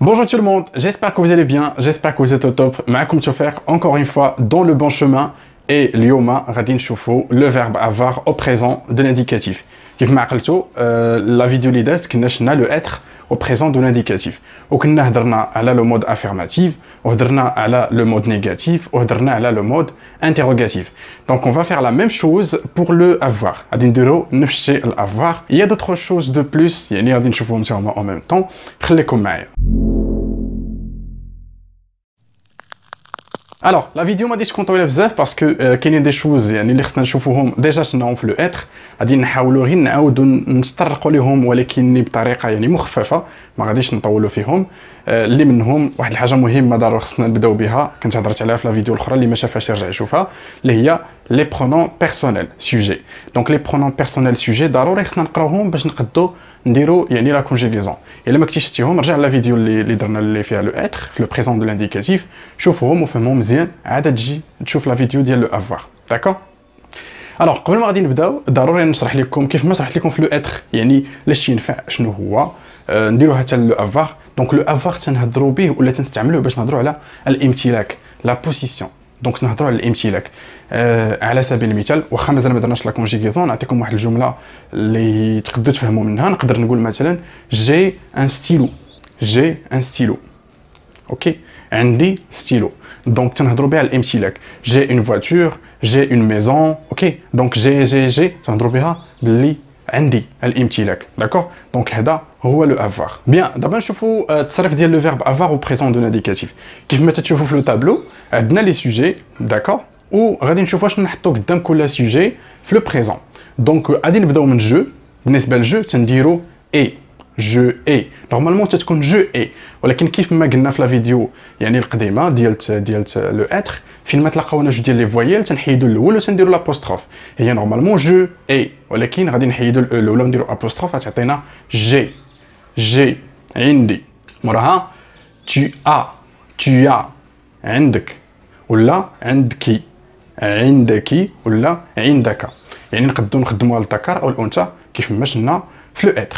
Bonjour tout le monde, j'espère que vous allez bien, j'espère que vous êtes au top. Maakoum Tchofer, encore une fois, dans le bon chemin. Et l'yoma, radin choufou, le verbe avoir au présent de l'indicatif. Kif ma'aqaltou, la vidéo l'idée, c'est le être au présent de l'indicatif. Ou qu'on a le mode affirmatif, ou le mode négatif, ou le mode interrogatif. Donc on va faire la même chose pour le avoir. Adin diro, nefché l'avoir. Il y a d'autres choses de plus, yani radin choufou en même temps. Khlekoum ma'aya. Alors, la vidéo m'a dit que je compte bzaf parce que qu'il y a des choses يعني اللي خصنا نشوفوهم déjà شناهم في لو اتر غادي نحاولوا غير نعاودوا نسترقوا لهم ولكن بطريقه يعني مخففه ما غاديش نطولوا فيهم اللي منهم واحد الحاجه مهمه ضروري خصنا نبداو بها كنت هضرت عليها في لا فيديو الاخرى اللي ما شافهاش يرجع يشوفها اللي هي لي برونون بيرسونيل سوجي دونك لي برونون بيرسونيل سوجي ضروري خصنا نقراوهم باش نقدو نديرو يعني لا كونجيغيزون الا ما كنتيش شفتيهم رجع لا فيديو اللي درنا اللي فيها لو اتر في لو بريزون دو لانديكاتيف شوفوهم وفهمهم مزيان عاد تجي تشوف لا فيديو ديال لو افوار داكور. الوغ قبل ما غادي نبداو ضروري نشرح لكم كيف ما شرحت لكم في لو اتر يعني لاش ينفع شنو هو نديروها حتى لو افوار. دونك لو افوار تنهضروا به ولا تنستعملوه باش نهضروا على الامتلاك لا بوزيسيون. دونك نهضروا على الامتلاك على سبيل المثال واخا مازال ما درناش لا كونجيغيزون نعطيكم واحد الجمله اللي تقدروا تفهموا منها. نقدر نقول مثلا جي ان ستيلو جي ان ستيلو اوكي عندي ستيلو دونك تنهضروا بها الامتلاك جي اون فواتور جي اون ميزون اوكي دونك جي تنهضروا بها باللي عندي الامتلاك داكور. دونك هذا هو لو افوار. بيان دابا نشوفوا التصريف ديال لو فيرب افوار او بريزون دو لانديكاتيف كيف ما تشوفوا في لو تابلو عندنا لي سوجي داكور وغادي نشوفوا واش نحطوا قدام كل سوجي في لو بريزون. دونك غادي نبداو من جو. بالنسبه للجو تنديروا اي جو اي نورمالمون تتكون جو اي ولكن كيف ما قلنا في لا فيديو يعني القديمه ديالت لو اتر فين ما تلقاونا جوج ديال لي فويال تنحيدوا الاول وتنديروا لابوستروف هي نورمالمون جو اي ولكن غادي نحيدوا الاولى ونديروا ابوستروف تعطينا جي عندي موراها tu as عندك ولا عندك ولا عندك يعني نقدروا نخدموها للذكر او الانثى كيف ما شفنا في لو اتر.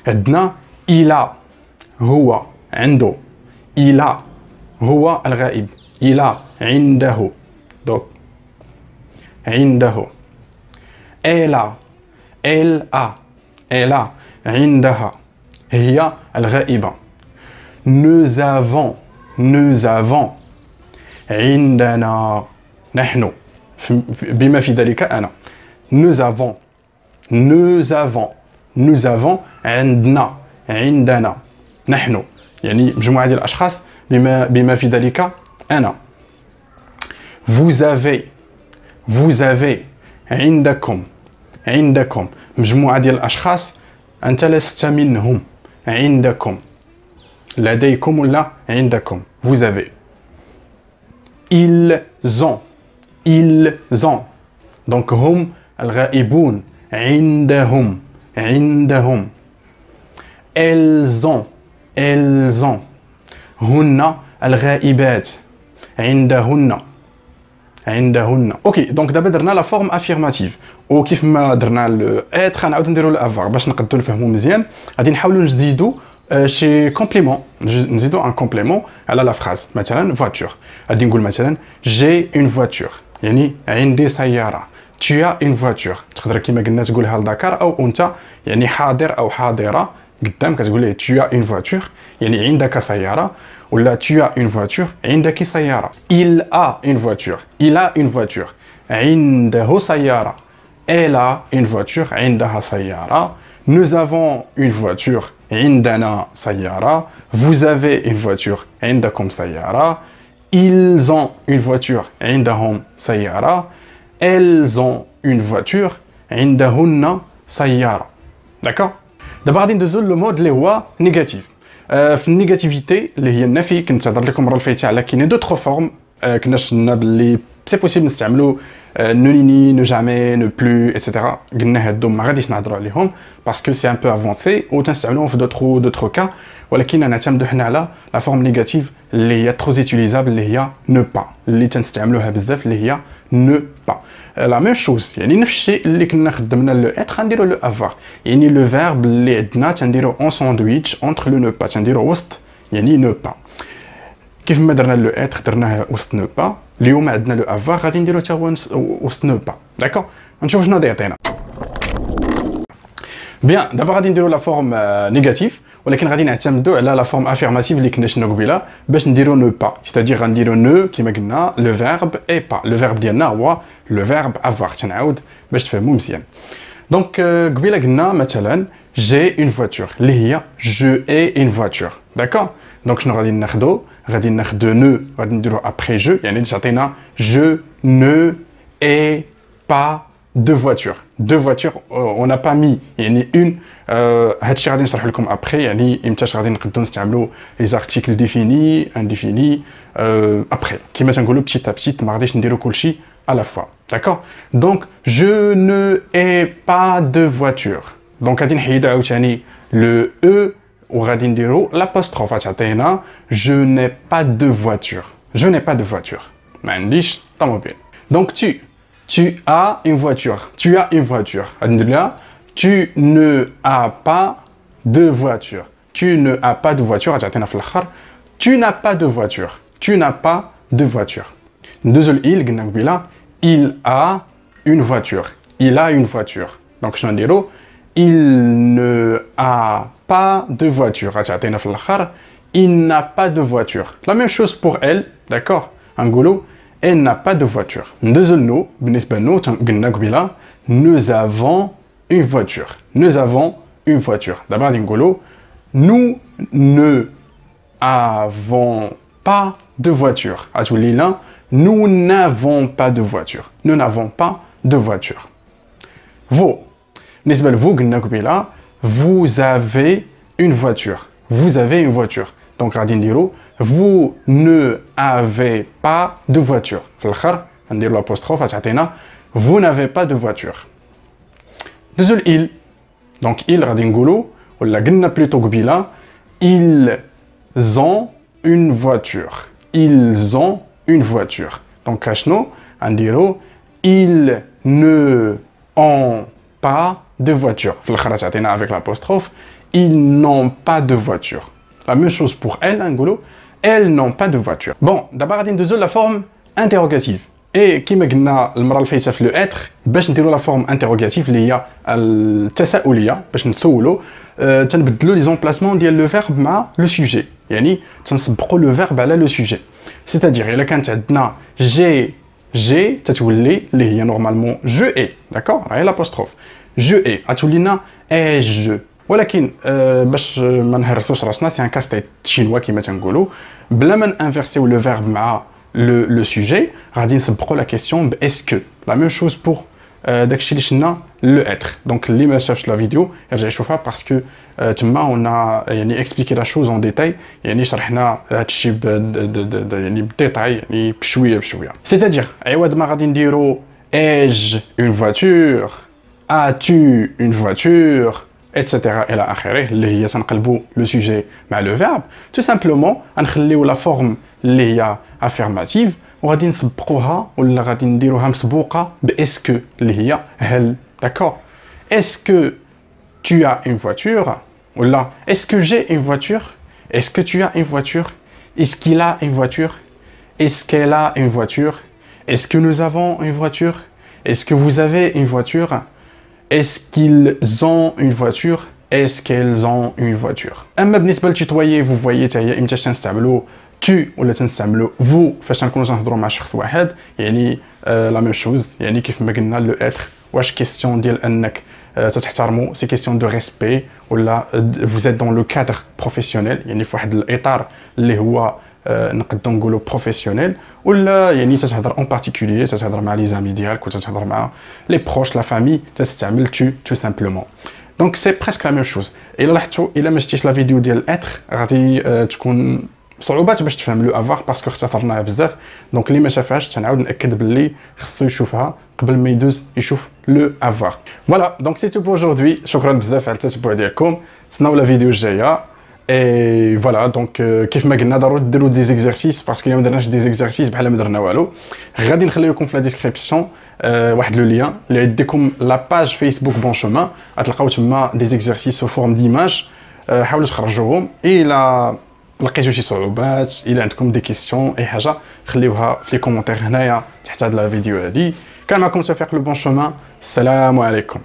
عندنا إلى هو عنده إلى هو الغائب إلى عنده دونك عنده إلى إلى عندها هي الغائبة. nous avons عندنا نحن بما في ذلك أنا nous avons عندنا نحن يعني مجموعة ديال الأشخاص بما في ذلك أنا. vous avez عندكم مجموعة ديال الأشخاص أنت لست منهم عندكم لديكم ولا عندكم vous avez. ils ont donc هم الغائبون عندهم elles ont هن الغائبات عندهن اوكي. دونك دابا درنا لا فورم افيرماتيف وكيف ما درنا لو اتر غنعاود نديرو الافوار باش نقدروا نفهموا مزيان. غادي نحاولوا نزيدوا شي كومبليمون نزيدوا ان كومبليمون على لا فراز مثلا فواتور غادي نقول مثلا جي اون فواتور يعني عندي سياره. tu as une voiture تقدر كيما قلنا تقولها لذكر او انثى يعني حاضر او حاضره قدام كتقول ليه tu as une voiture يعني عندك سياره ولا tu as une voiture عندك سياره. il a une voiture عنده سياره elle a une voiture عندها سياره. nous avons une voiture عندنا سياره. vous avez une voiture عندكم سياره. ils ont une voiture عندهم سياره. elles ont une voiture عندهن سيارة. داكور. دابا غادي ندوزو لو مود اللي هو نيجاتيف. في النيجاتيفيتي اللي هي النفي كنت هضرت لكم المره اللي فايته على كاينين دوطخ فورم كنا شفنا باللي سي بوسيبل نستعملوا نو نيني نو جامي نو بلو ايتترا. قلنا هادو ما غاديش نهضروا عليهم باسكو سي ان بو افونسي وتنستعملوهم في دوطخ كا ولكن نعتمدوا حنا على لا فورم نيجاتيف اللي هي ترو زيتيليزابل اللي هي نو با اللي تنستعملوها بزاف اللي هي نو با. لا ميم شوز يعني نفس الشيء اللي كنا خدمنا لو اتر غنديرو لو افوار يعني لو فيرب اللي عندنا تنديرو اون ساندويتش اونتر لو نو با تنديرو وسط يعني ne pas. كيف ما درنا لو اتر درناه وسط نو با، اليوم عندنا لو افوار غادي نديرو حتى هو وسط نو با، داكوغ. نشوف شنو غادي يعطينا. بيان دابا غادي نديرو لا فورم نيجاتيف، ولكن غادي نعتمدوا على لا فورم افيرماتيف اللي كنا شفنا قبيله باش نديرو نو با، ستادير غنديرو نو كيما قلنا لو فيرب اي با. لو فيرب ديالنا هو لو فيرب افوار، تنعاود باش تفهموا مزيان. دونك قبيله قلنا مثلا جي اون فواتور اللي هي جو اي اون فواتور، داكوغ. دونك شنو غادي ناخدو؟ غادي ناخدو نو غادي نديرو ابري جو، يعني تعطينا جو نو اي با دو فواتور. دو فواتور اون با مي يعني اون. هادشي غادي نشرح لكم ابري، يعني امتاش غادي نقدروا نستعملوا لي زارتيكل ديفيني انديفيني ابري، كيما تنقولوا بتيت ا بتيت، ما غاديش نديرو كلشي à la fois, d'accord. Donc je ne ai pas de voiture. Donc غادي نحيدو عاوتاني le e وغادي نديرو l'apostrophe تعطينا je n'ai pas de voiture. Je n'ai pas de voiture. ما عنديش طوموبيل. Donc tu as une voiture. Tu as une voiture. غادي ندير لها tu ne as pas de voiture. Tu ne as pas de voiture غتعطينا في الاخر tu n'as pas de voiture. Tu n'as pas de voiture. ندوزو ل قلنا قبيله il a une voiture. Il a une voiture. Donc je vais dire il ne a pas de voiture. Il n'a pas de voiture. La même chose pour elle, d'accord. Angolo, elle n'a pas de voiture. Nous avons une voiture. Nous avons une voiture. D'abord, Angolo, nous ne avons pas de voiture. Nous n'avons pas de voiture. Nous n'avons pas de voiture. Vous, vous avez une voiture. Vous avez une voiture. Donc, vous ne avez pas de voiture. L'apostrophe, vous n'avez pas de voiture. Il. Donc, il, ou la plutôt ils ont une voiture. Ils ont une voiture. Donc, ils ne ont pas de voiture. Avec l'apostrophe, ils n'ont pas de voiture. La même chose pour elles, elles n'ont pas de voiture. Bon, d'abord, la forme interrogative. Et qui m'a le fait le être, باش نديرو la forme interrogative اللي هي التساؤليه باش نسولو تنبدلو لي زومبلاسمون ديال لو فيرب مع لو سوجي، يعني تنسبقوا لو فيرب على لو سوجي. سيتادير الا كانت عندنا جي تتولي اللي هي نورمالمون جو اي، داكور، راهي لابوستروف جو اي غتولينا اي جو. ولكن باش ما نهرسوش راسنا سي ان كاستيت شينوا كيما تنقولوا، بلا ما نانفيرسيو لو فيرب مع le sujet, غادي نسبقوا la question ب est-ce que. La même chose pour داكشي اللي شفنا le être. Donc اللي ما شافش la vidéo يرجع يشوفها parce que تما on a يعني expliqué la chose en détail، يعني شرحنا هادشي يعني بديتاي، يعني بشويه بشويه. C'est-à-dire عوض ما غادي نديرو ai-je une voiture، as-tu une voiture، etc. الى اخره اللي هي تنقلبوا لو سوجي مع لو فيرب. tout simplement غنخليو لا فورم اللي هي affirmative وغادي نسبقوها ولا غادي نديروها مسبوقه باسكو اللي هي هل، داكور. est-ce que tu as une voiture ولا est-ce que j'ai une voiture، est-ce que tu as une voiture، est-ce qu'il a une voiture، est-ce qu'elle a une voiture، est-ce que nous avons une voiture، est-ce que vous avez une voiture، est-ce qu'ils ont une voiture، est-ce qu'elles ont une voiture. اما بالنسبه لتويي vous voyez حتى هي امتى تنستعملوا tu ولا تنستعملوا vous فاش نكونوا تنهضروا مع شخص واحد، يعني لا ميم شوز، يعني كيف ما قلنا لو اتر واش كيستيون ديال انك تتحترموا، سي كيستيون دو ريسبي، ولا vous êtes dans le cadre professionnel، يعني في واحد الاطار اللي هو نقدروا نقولوا بروفيسيونيل، ولا يعني تتهضر اون بارتيكولير تتهضر مع لي زامي ديالك وتتهضر مع لي بروش لا فامي تستعمل تو سامبلومون. دونك سي بريسك لا ميم شوز. الا لاحظتوا الا ما شفتيش لا فيديو ديال اتر غادي تكون صعوبات باش تفهم لو افوار باسكو اختصرناها بزاف. دونك اللي ما شافهاش تنعاود ناكد باللي خصو يشوفها قبل ما يدوز يشوف لو افوار. فوالا دونك سي تو بور اجوردي، شكرا بزاف على التتبع ديالكم، تسناو لا فيديو الجايه. اي فوالا دونك كيف ما قلنا ضروري ديروا دي زيكزارسيس باسكو الا ما درناش دي زيكزارسيس بحال ما درنا والو. غادي نخلي لكم في لا ديسكريبسيون واحد لو لين اللي يديكم لا باج فيسبوك بون شومان، غتلقاو تما دي زيكزارسيس سو فورم ديماج، حاولوا تخرجوهم. الى لقيتو شي صعوبات، الا عندكم دي كيسيون اي حاجه خليوها في لي كومونتير هنايا تحت هذا الفيديو هادي. كان معكم توفيق لو بون شومان، السلام عليكم.